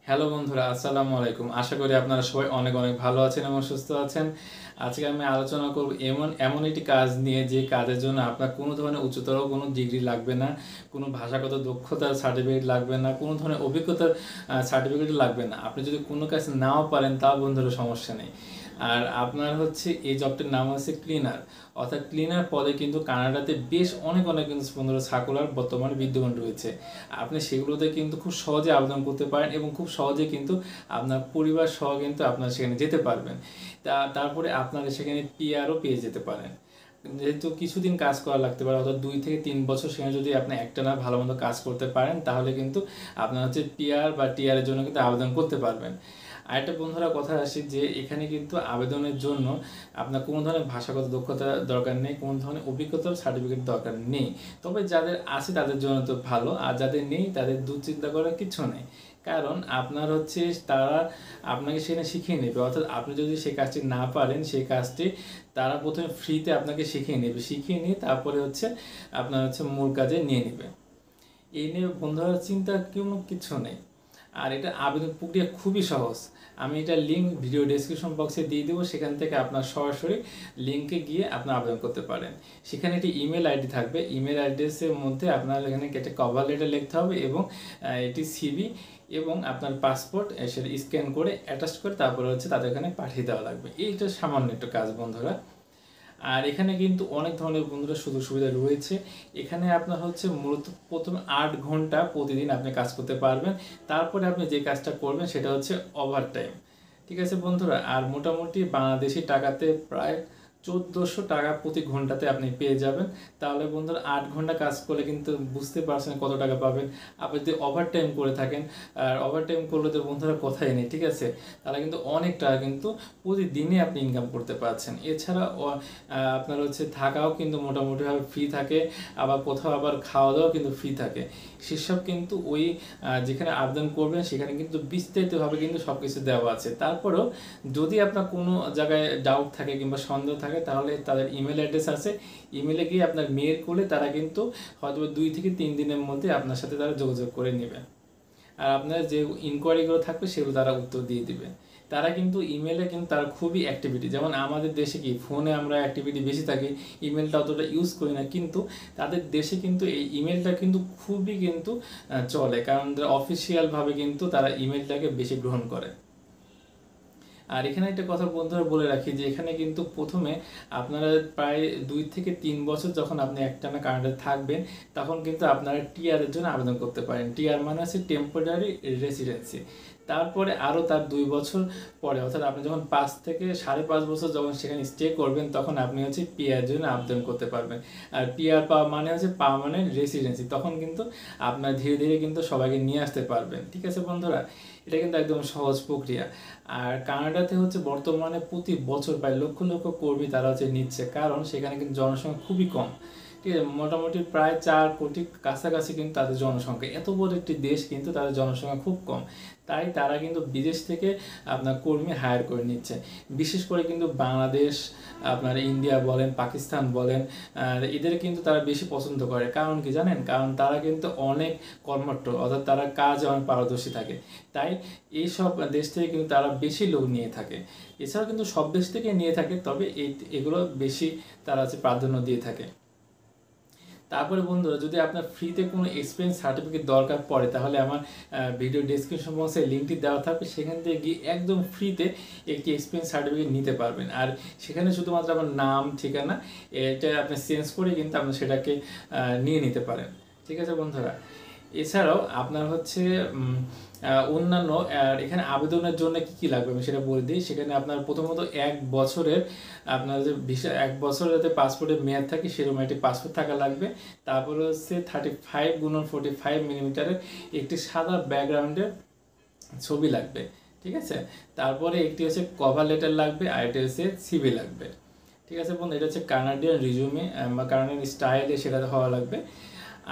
Hello বন্ধুরা, আসসালামু আলাইকুম। আশা করি আপনারা সবাই অনেক অনেক ভালো আছেন এবং সুস্থ আছেন। আজকে আমি আলোচনা করব এমন এমন একটি কাজ নিয়ে, যে কাজের জন্য আপনার কোনো ধরনের উচ্চতর কোনো ডিগ্রি লাগবে না, কোনো ভাষাগত দক্ষতার সার্টিফিকেট লাগবে না, কোনো ধরনের অভিজ্ঞতার সার্টিফিকেট লাগবে না। আপনি যদি কোনো কাজ নাও পারেন, তাও বন্ধুরা সমস্যা নেই। আর আপনার হচ্ছে এই জবটির নাম হচ্ছে ক্লিনার, অর্থাৎ ক্লিনার পদে কিন্তু কানাডাতে বেশ অনেক অনেক কিন্তু বন্ধুরা সার্কুলার বর্তমানে বিদ্যমান রয়েছে। আপনি সেগুলোতে কিন্তু খুব সহজে আবেদন করতে পারেন এবং খুব সহজে কিন্তু আপনার পরিবার সহ কিন্তু আপনার সেখানে যেতে পারবেন। তারপরে আপনারা সেখানে পিআরও পেয়ে যেতে পারেন। যেহেতু কিছুদিন কাজ করা লাগতে পারে, অর্থাৎ 2 থেকে 3 বছর সেখানে যদি আপনি একটানা ভালো মতো কাজ করতে পারেন, তাহলে কিন্তু আপনার হচ্ছে পিআর বা টিআরের জন্য কিন্তু আবেদন করতে পারবেন। আরেকটা বন্ধুরা কথা আসি, যে এখানে কিন্তু আবেদনের জন্য আপনার কোনো ধরনের ভাষাগত দক্ষতা দরকার নেই, কোনো ধরনের অভিজ্ঞতার সার্টিফিকেট দরকার নেই। তবে যাদের আছে তাদের জন্য তো ভালো, আর যাদের নেই তাদের দুশ্চিন্তা করার কিছু নেই। কারণ আপনার হচ্ছে তারা আপনাকে সেখানে শিখিয়ে নেবে, অর্থাৎ আপনি যদি সেই কাজটি না পারেন, সেই কাজটি তারা প্রথমে ফ্রিতে আপনাকে শিখিয়ে নেবে, শিখিয়ে নিয়ে তারপরে হচ্ছে আপনার হচ্ছে মূল কাজে নিয়ে নেবে। এই নিয়ে বন্ধুরা চিন্তার কোনো কিছু নেই। আর এটা আবেদন প্রক্রিয়া খুবই সহজ। আমি এটা লিঙ্ক ভিডিও ডেসক্রিপশন বক্সে দিয়ে দেবো, সেখান থেকে আপনার সরাসরি লিঙ্কে গিয়ে আপনার আবেদন করতে পারেন। সেখানে একটি ইমেল আইডি থাকবে, ইমেল অ্যাড্রেসের মধ্যে আপনার এখানে একটা কভার লেটার লিখতে হবে এবং এটি সিভি এবং আপনার পাসপোর্ট সেটা স্ক্যান করে অ্যাটাচ করে তারপরে হচ্ছে তাদের এখানে পাঠিয়ে দেওয়া লাগবে। এইটা সামান্য একটা কাজ বন্ধুরা। আর এখানে কিন্তু অনেক ধরনের বন্ধুরা সুযোগ সুবিধা রয়েছে। এখানে আপনার হচ্ছে মূলত প্রথমে 8 ঘন্টা প্রতিদিন আপনি কাজ করতে পারবেন। তারপরে আপনি যে কাজটা করবেন সেটা হচ্ছে ওভার টাইম। ঠিক আছে বন্ধুরা। আর মোটামুটি বাংলাদেশি টাকাতে প্রায় 1400 টাকা প্রতি ঘন্টাতে আপনি পেয়ে যাবেন। তাহলে বন্ধুরা 8 ঘন্টা কাজ করলে কিন্তু বুঝতে পারছেন কত টাকা পাবেন। আপনি যদি ওভার টাইম করে থাকেন, আর ওভার টাইম করলে তো বন্ধুরা কথাই নেই, ঠিক আছে। তাহলে কিন্তু অনেক টাকা কিন্তু প্রতিদিনই আপনি ইনকাম করতে পারছেন। এছাড়া আপনার হচ্ছে থাকাও কিন্তু মোটামুটিভাবে ফ্রি থাকে, আবার কোথাও আবার খাওয়া দাওয়াও কিন্তু ফ্রি থাকে। সেসব কিন্তু ওই যেখানে আবেদন করবেন সেখানে কিন্তু বিস্তারিতভাবে কিন্তু সব কিছু দেওয়া আছে। তারপরেও যদি আপনার কোনো জায়গায় ডাউট থাকে কিংবা সন্দেহ থাকে, তাহলে তাদের ইমেল অ্যাড্রেস আছে, ইমেলে গিয়ে আপনার মেল করলে তারা কিন্তু হয়তো 2 থেকে 3 দিনের মধ্যে আপনার সাথে তারা যোগাযোগ করে নেবে। আর আপনার যে ইনকোয়ারিগুলো থাকবে সেগুলো তারা উত্তর দিয়ে দিবে। তারা কিন্তু ইমেলে কিন্তু তারা খুবই অ্যাক্টিভিটি, যেমন আমাদের দেশে কি ফোনে আমরা অ্যাক্টিভিটি বেশি থাকি, ইমেলটা অতটা ইউজ করি না, কিন্তু তাদের দেশে কিন্তু এই ইমেলটা কিন্তু খুবই কিন্তু চলে, কারণ অফিসিয়ালভাবে কিন্তু তারা ইমেলটাকে বেশি গ্রহণ করে। আর এখানে একটা কথা বন্ধুরা বলে রাখি, যে এখানে কিন্তু প্রথমে আপনারা প্রায় 2 থেকে 3 বছর যখন আপনি একটানা কানাডায় থাকবেন, তখন কিন্তু আপনারা টিআরের জন্য আবেদন করতে পারেন। টিআর মানে হচ্ছে টেম্পোরারি রেসিডেন্সি। তারপরে আরও তার 2 বছর পরে, অর্থাৎ আপনি যখন 5 থেকে 5.5 বছর যখন সেখানে স্টে করবেন, তখন আপনি হচ্ছে পিআর জন্য আবেদন করতে পারবেন। আর পিআর পাওয়া মানে হচ্ছে পার্মানেন্ট রেসিডেন্সি, তখন কিন্তু আপনার ধীরে ধীরে কিন্তু সবাইকে নিয়ে আসতে পারবেন। ঠিক আছে বন্ধুরা, এটা কিন্তু একদম সহজ প্রক্রিয়া। আর কানাডাতে হচ্ছে বর্তমানে প্রতি বছর প্রায় লক্ষ লক্ষ কর্মী তারা হচ্ছে নিচ্ছে, কারণ সেখানে কিন্তু জনসংখ্যা খুবই কম। ঠিক আছে, মোটামুটি প্রায় 4 কোটি কাছাকাছি কিন্তু তাদের জনসংখ্যা। এত বড় একটি দেশ কিন্তু তাদের জনসংখ্যা খুব কম, তাই তারা কিন্তু বিদেশ থেকে আপনার কর্মী হায়ার করে নিচ্ছে। বিশেষ করে কিন্তু বাংলাদেশ, আপনার ইন্ডিয়া বলেন, পাকিস্তান বলেন, এদের কিন্তু তারা বেশি পছন্দ করে। কারণ কি জানেন? কারণ তারা কিন্তু অনেক কর্মঠ, অর্থাৎ তারা কাজে অনেক পারদর্শী থাকে। তাই এই সব দেশ থেকে কিন্তু তারা বেশি লোক নিয়ে থাকে। এছাড়াও কিন্তু সব দেশ থেকে নিয়ে থাকে, তবে এগুলো বেশি তারা হচ্ছে প্রাধান্য দিয়ে থাকে। তারপরে বন্ধুরা, যদি আপনার ফ্রিতে কোনো এক্সপিরিয়েন্স সার্টিফিকেট দরকার পড়ে, তাহলে আমার ভিডিও ডেসক্রিপশন বক্সে লিঙ্কটি দেওয়া থাকবে, সেখান থেকে গিয়ে একদম ফ্রিতে একটি এক্সপিরিয়েন্স সার্টিফিকেট নিতে পারবেন। আর সেখানে শুধুমাত্র আমার নাম, ঠিকানা এটা আপনি চেঞ্জ করে কিন্তু আপনি সেটাকে নিয়ে নিতে পারেন। ঠিক আছে বন্ধুরা। এছাড়াও আপনার হচ্ছে অন্যান্য এখানে আবেদনের জন্য কি কি লাগবে আমি সেটা বলে দিই। সেখানে আপনার প্রথমত 1 বছরের আপনার যে ভিসা, 1 বছরের যাতে পাসপোর্টের মেয়াদ থাকে সেরকম একটি পাসপোর্ট থাকা লাগবে। তারপরে হচ্ছে 35x45 মিলিমিটারের একটি সাদা ব্যাকগ্রাউন্ডের ছবি লাগবে। ঠিক আছে, তারপরে একটি হচ্ছে কভার লেটার লাগবে, আর এটি হচ্ছে সিভি লাগবে। ঠিক আছে বন্ধু, এটা হচ্ছে কানাডিয়ান রিজুমে বা কানাডিয়ান স্টাইলে সেটা হওয়া লাগবে।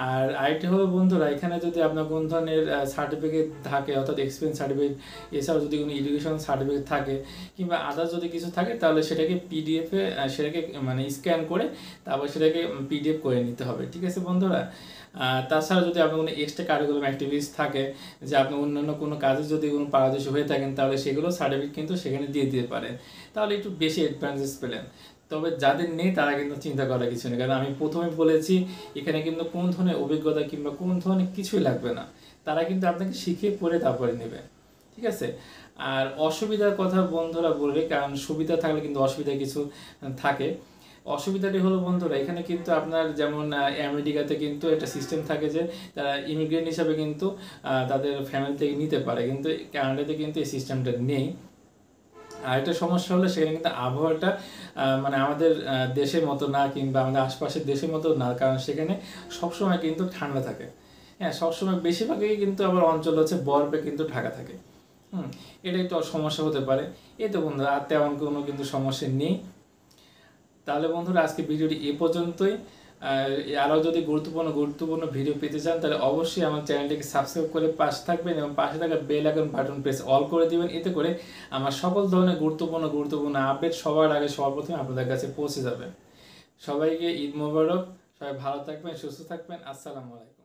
আর আরেকটি হলো বন্ধুরা, এখানে যদি আপনার কোন ধরনের সার্টিফিকেট থাকে, অর্থাৎ এক্সপিরিয়েন্স সার্টিফিকেট, এছাড়াও যদি কোনো এডুকেশন সার্টিফিকেট থাকে কিংবা আদার্স যদি কিছু থাকে, তাহলে সেটাকে পিডিএফে সেটাকে মানে স্ক্যান করে তারপর সেটাকে পিডিএফ করে নিতে হবে। ঠিক আছে বন্ধুরা। তাছাড়া যদি আপনার কোনো এক্সট্রা কারিকুলাম অ্যাক্টিভিটিস থাকে, যে আপনি অন্যান্য কোনো কাজে যদি কোনো পারদর্শী হয়ে থাকেন, তাহলে সেগুলো সার্টিফিকেট কিন্তু সেখানে দিয়ে দিতে পারে, তাহলে একটু বেশি অ্যাডভান্টেজ পেলেন। তবে যাদের নেই তারা কিন্তু চিন্তা করার কিছু নেই, কারণ আমি প্রথমে বলেছি এখানে কিন্তু কোন ধরনের অভিজ্ঞতা কিংবা কোন ধরনের কিছুই লাগবে না, তারা কিন্তু আপনাকে শিখিয়ে পড়ে তারপরে নেবে, ঠিক আছে। আর অসুবিধার কথা বন্ধুরা বলবে, কারণ সুবিধা থাকলে কিন্তু অসুবিধা কিছু থাকে। অসুবিধাটি হলো বন্ধুরা, এখানে কিন্তু আপনার যেমন আমেরিকাতে কিন্তু একটা সিস্টেম থাকে যে তারা ইমিগ্রেন্ট হিসাবে কিন্তু তাদের ফ্যামিলি থেকে নিতে পারে, কিন্তু কানাডাতে কিন্তু এই সিস্টেমটা নেই। আর একটা সমস্যা হলো সেখানে কিন্তু আবহাওয়াটা মানে আমাদের দেশের মতো না, কিংবা আমাদের আশপাশের দেশের মতো না, কারণ সেখানে সবসময় কিন্তু ঠান্ডা থাকে। হ্যাঁ, সবসময় বেশিরভাগই কিন্তু আবার অঞ্চল হচ্ছে বরফে কিন্তু ঢাকা থাকে। এটা একটু সমস্যা হতে পারে। এই তো বন্ধুরা, আর তেমন কোনো কিন্তু সমস্যা নেই। তাহলে বন্ধুরা আজকে ভিডিওটি এ পর্যন্তই। আরও যদি গুরুত্বপূর্ণ ভিডিও পেতে চান, তাহলে অবশ্যই আমার চ্যানেলটিকে সাবস্ক্রাইব করে পাশে থাকবেন এবং পাশে থাকা bell icon button press all করে দিবেন। এতে করে আমার সকল ধরনের গুরুত্বপূর্ণ আপডেট সবার আগে সবার প্রথমে আপনাদের কাছে পৌঁছে যাবে। সবাইকে ঈদ মোবারক, সবাই ভালো থাকবেন, সুস্থ থাকবেন। আসসালামু আলাইকুম।